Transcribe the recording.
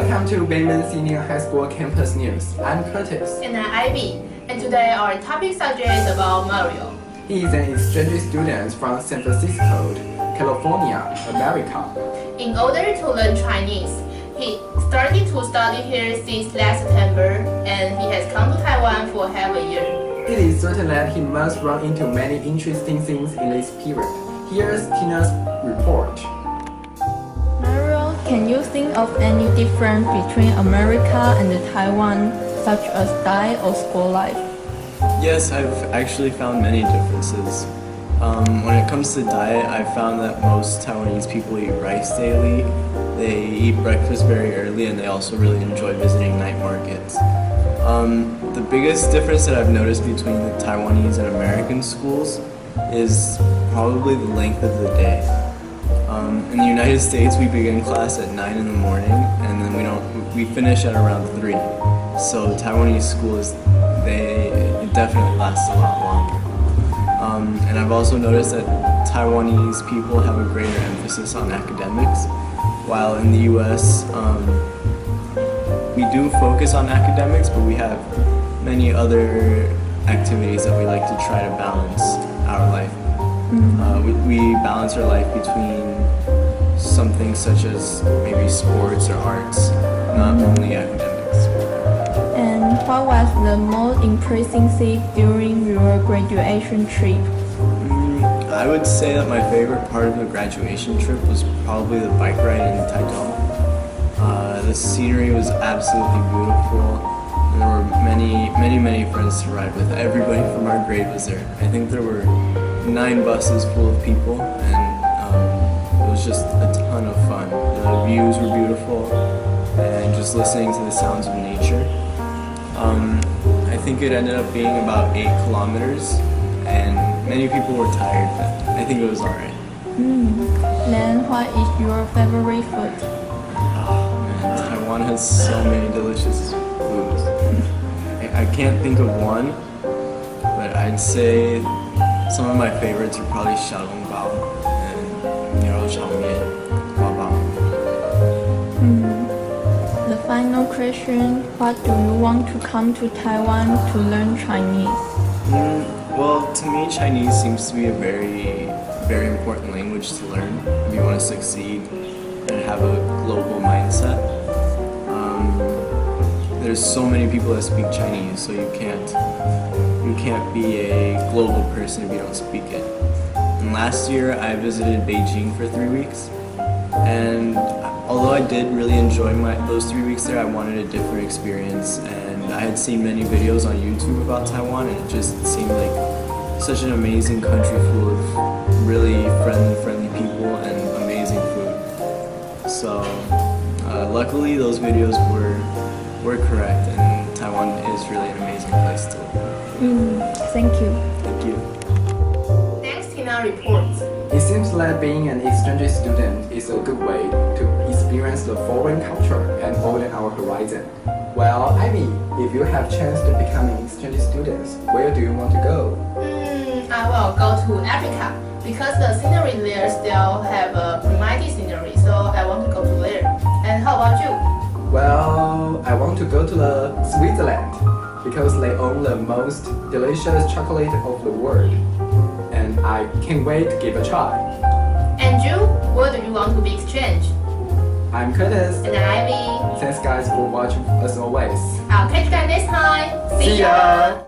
Welcome to Bmsh Senior High School Campus News. I'm Curtis. And I'm Ivy. And today our topic subject is about Mario. He is an exchange student from San Francisco, California, America. In order to learn Chinese, he started to study here since last September, and he has come to Taiwan for half a year. It is certain that he must run into many interesting things in this period. Here's Tina's report. Mario, can you think of any difference between America and Taiwan, such as diet or school life? Yes, I've actually found many differences. When it comes to diet, I've found that most Taiwanese people eat rice daily. They eat breakfast very early, and they also really enjoy visiting night markets. The biggest difference that I've noticed between the Taiwanese and American schools is probably the length of the day. In the United States, we begin class at 9 in the morning, and then we finish at around 3. So Taiwanese schools, it definitely lasts a lot longer. And I've also noticed that Taiwanese people have a greater emphasis on academics, while in the US, we do focus on academics, but we have many other activities that we like to try to balance our life. We balance our life between something such as maybe sports or arts, not only academics. And what was the most impressive thing during your graduation trip? I would say that my favorite part of the graduation trip was probably the bike ride in Taichung. The scenery was absolutely beautiful, and there were many friends to ride with. Everybody from our grade was there. I think there were 9 buses full of people, and it was just a ton of fun. The views were beautiful, and just listening to the sounds of nature. I think it ended up being about 8 kilometers, and many people were tired, but I think it was alright. Then what is your favorite food? Taiwan has so many delicious foods. I can't think of one, but I'd say some of my favorites are probably xiaolongbao and xiaomian, guabao. The final question, what do you want to come to Taiwan to learn Chinese? Well, to me, Chinese seems to be a very important language to learn if you want to succeed and have a global mindset. There's so many people that speak Chinese, so you can't be a global person if you don't speak it. And last year, I visited Beijing for 3 weeks, and although I did really enjoy those 3 weeks there, I wanted a different experience, and I had seen many videos on YouTube about Taiwan, and it just seemed like such an amazing country full of really friendly people and amazing food. So luckily those videos were correct, and Taiwan is really an amazing place to live. Thank you. Thank you. Next, Tina reports. It seems like being an exchange student is a good way to experience the foreign culture and broaden our horizon. Well, Ivy, if you have chance to become an exchange student, where do you want to go? I will go to Africa because the scenery there still have a primitive scenery, so I want to go to there. And how about you? Well, I want to go to Switzerland because they own the most delicious chocolate of the world, and I can't wait to give a try. And you? Where do you want to be exchanged? I'm Curtis. And I'm Ivy. Thanks guys for watching as always. I'll catch you guys next time. See ya!